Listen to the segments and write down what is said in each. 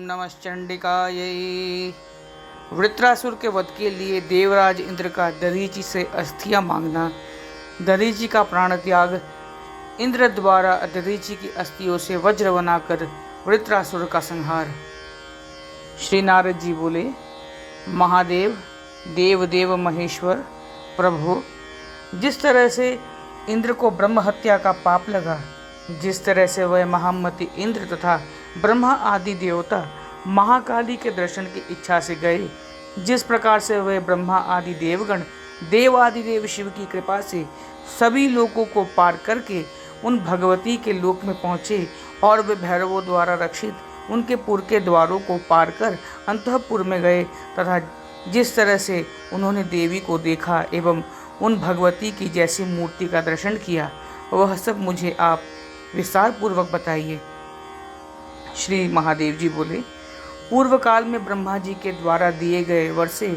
नमश्चंडिकायै। वृत्रासुर के वध के लिए देवराज इंद्र का दधीचि से अस्थियां मांगना, दधीचि का प्राण त्याग, इंद्र द्वारा दधीचि की अस्थियों से वज्र बनाकर वृत्रासुर का संहार। श्री नारद जी बोले, महादेव, देवदेव महेश्वर, प्रभु, जिस तरह से इंद्र को ब्रह्म हत्या का पाप लगा, जिस तरह से वह महामति इंद्र तथा ब्रह्मा आदि देवता महाकाली के दर्शन की इच्छा से गए, जिस प्रकार से वह ब्रह्मा आदि देवगण देव आदि देव शिव की कृपा से सभी लोकों को पार करके उन भगवती के लोक में पहुँचे और वे भैरवों द्वारा रक्षित उनके पुर के द्वारों को पार कर अंतःपुर में गए, तथा जिस तरह से उन्होंने देवी को देखा एवं उन भगवती की जैसी मूर्ति का दर्शन किया, वह सब मुझे आप विस्तार पूर्वक बताइए। श्री महादेव जी बोले, पूर्व काल में ब्रह्मा जी के द्वारा दिए गए वर से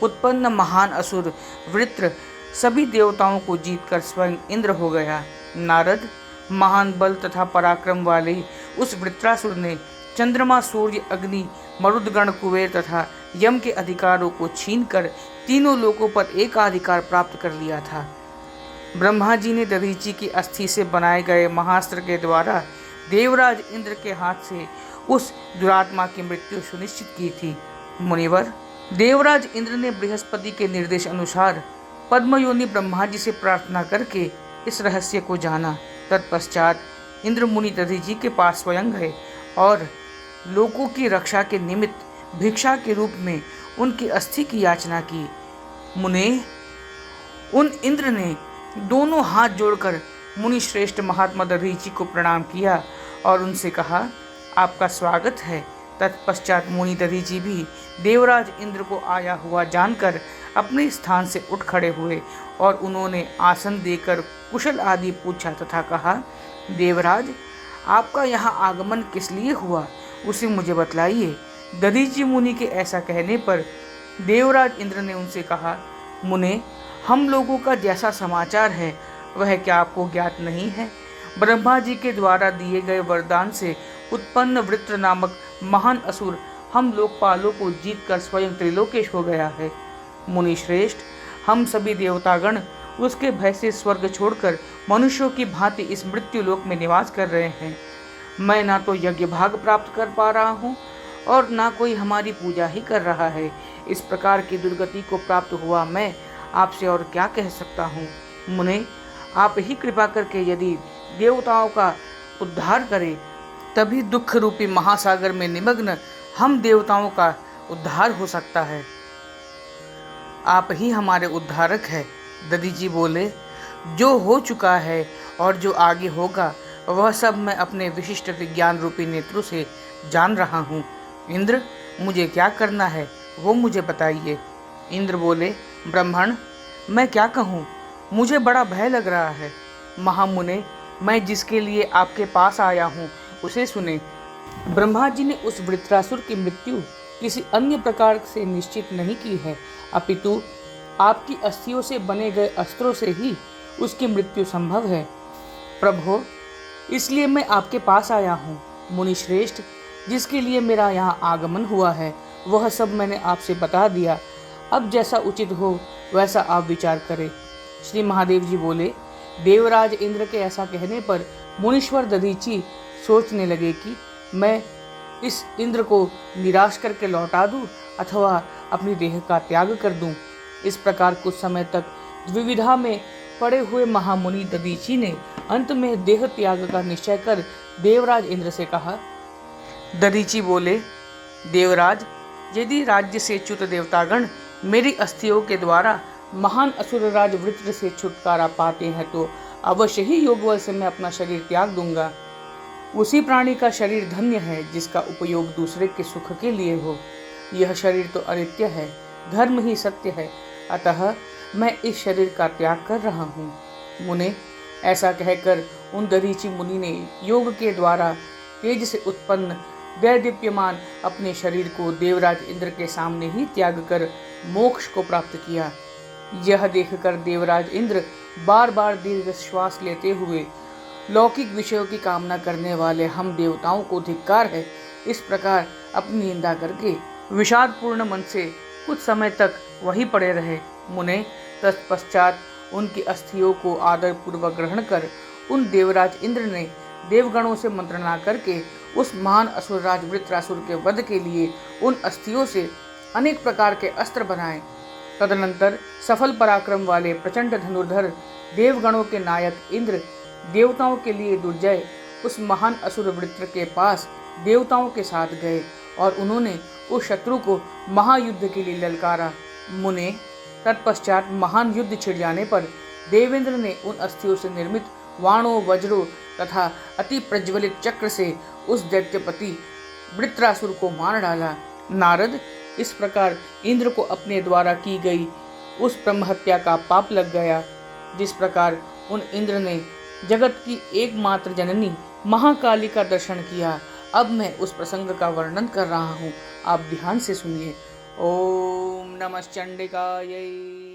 उत्पन्न महान असुर वृत्र सभी देवताओं को जीतकर स्वयं इंद्र हो गया। नारद, महान बल तथा पराक्रम वाले उस वृत्रासुर ने चंद्रमा, सूर्य, अग्नि, मरुदगण, कुबेर तथा यम के अधिकारों को छीनकर तीनों लोकों पर एकाधिकार प्राप्त कर लिया था। ब्रह्मा जी ने दधीचि की अस्थि से बनाए गए महास्त्र के द्वारा देवराज इंद्र के हाथ से उस दुरात्मा की मृत्यु सुनिश्चित की थी। मुनिवर, देवराज इंद्र ने बृहस्पति के निर्देश अनुसार पद्मयोनि ब्रह्मा जी से प्रार्थना करके इस रहस्य को जाना। तत्पश्चात इंद्र मुनि दधीचि के पास स्वयं गए और लोकों की रक्षा के निमित्त भिक्षा के रूप में उनकी अस्थि की याचना की। मुने, उन इंद्र ने दोनों हाथ जोड़कर मुनि श्रेष्ठ महात्मा दधीचि को प्रणाम किया और उनसे कहा, आपका स्वागत है। तत्पश्चात मुनि दधीचि भी देवराज इंद्र को आया हुआ जानकर अपने स्थान से उठ खड़े हुए और उन्होंने आसन देकर कुशल आदि पूछा तथा कहा, देवराज, आपका यहाँ आगमन किस लिए हुआ, उसे मुझे बतलाइए। दधीचि मुनि के ऐसा कहने पर देवराज इंद्र ने उनसे कहा, मुने, हम लोगों का जैसा समाचार है वह क्या आपको ज्ञात नहीं है? ब्रह्मा जी के द्वारा दिए गए वरदान से उत्पन्न वृत्र नामक महान असुर हम लोकपालों को जीतकर स्वयं त्रिलोकेश हो गया है। मुनि श्रेष्ठ, हम सभी देवतागण उसके भय से स्वर्ग छोड़कर मनुष्यों की भांति इस मृत्यु लोक में निवास कर रहे हैं। मैं ना तो यज्ञ भाग प्राप्त कर पा रहा हूँ और ना कोई हमारी पूजा ही कर रहा है। इस प्रकार की दुर्गति को प्राप्त हुआ मैं आपसे और क्या कह सकता हूँ। मुने, आप ही कृपा करके यदि देवताओं का उद्धार करें, तभी दुख रूपी महासागर में निमग्न हम देवताओं का उद्धार हो सकता है। आप ही हमारे उद्धारक हैं। दधीचि बोले, जो हो चुका है और जो आगे होगा वह सब मैं अपने विशिष्ट विज्ञान रूपी नेत्रों से जान रहा हूँ। इंद्र, मुझे क्या करना है वो मुझे बताइए। इंद्र बोले, ब्राह्मण, मैं क्या कहूँ, मुझे बड़ा भय लग रहा है। महामुने, मैं जिसके लिए आपके पास आया हूँ उसे सुने। ब्रह्मा जी ने उस वृत्रासुर की मृत्यु किसी अन्य प्रकार से निश्चित नहीं की है, अपितु आपकी अस्थियों से बने गए अस्त्रों से ही उसकी मृत्यु संभव है। प्रभो, इसलिए मैं आपके पास आया हूँ। मुनि श्रेष्ठ, जिसके लिए मेरा यहाँ आगमन हुआ है वह सब मैंने आपसे बता दिया। अब जैसा उचित हो वैसा आप विचार करें। श्री महादेव जी बोले, देवराज इंद्र के ऐसा कहने पर मुनीश्वर दधीचि सोचने लगे कि मैं इस इंद्र को निराश करके लौटा दूं अथवा अपनी देह का त्याग कर दूं। इस प्रकार कुछ समय तक द्विविधा में पड़े हुए महामुनि दधीचि ने अंत में देह त्याग का निश्चय कर देवराज इंद्र से कहा। दधीचि बोले, देवराज, यदि राज्य से च्युत देवतागण मेरी अस्थियों के द्वारा महान असुरराज वृत्र से छुटकारा पाते हैं तो अवश्य ही योगबल से मैं अपना शरीर त्याग दूंगा। उसी प्राणी का शरीर धन्य है जिसका उपयोग दूसरे के सुख के लिए हो। यह शरीर तो अनित्य है, धर्म ही सत्य है, अतः मैं इस शरीर का त्याग कर रहा हूँ। मुने, ऐसा कहकर उन दधीचि मुनि ने योग के द्वारा तेज से उत्पन्न दैदीप्यमान अपने शरीर को देवराज इंद्र के सामने ही त्याग कर मोक्ष को प्राप्त किया। यह देखकर देवराज इंद्र बार बार दीर्घ श्वास लेते हुए, लौकिक विषयों की कामना करने वाले हम देवताओं को धिक्कार है, इस प्रकार अपनी निंदा करके विषादपूर्ण मन से कुछ समय तक वहीं पड़े रहे। मुने तत्पश्चात उनकी अस्थियों को आदर पूर्वक ग्रहण कर उन देवराज इंद्र ने देवगणों से मंत्रणा करके उस महान असुरराज वृत्रासुर के वध के लिए उन अस्थियों से अनेक प्रकार के अस्त्र बनाए। तदनंतर सफल पराक्रम वाले प्रचंड धनुर्धर देवगणों के नायक इंद्र देवताओं के लिए दुर्जय उस महान असुर वृत्र के पास देवताओं के साथ गए और उन्होंने उस शत्रु को महायुद्ध के लिए ललकारा। मुने तत्पश्चात महान युद्ध छिड़ जाने पर देवेंद्र ने उन अस्थियों से निर्मित वाणों वज्रों तथा अति प्रज्वलित चक्र से उस दैत्यपति वृत्रासुर को मार डाला। नारद, इस प्रकार इंद्र को अपने द्वारा की गई उस ब्रह्महत्या का पाप लग गया। जिस प्रकार उन इंद्र ने जगत की एकमात्र जननी महाकाली का दर्शन किया, अब मैं उस प्रसंग का वर्णन कर रहा हूँ, आप ध्यान से सुनिए। ओम नमः चंडिकायै।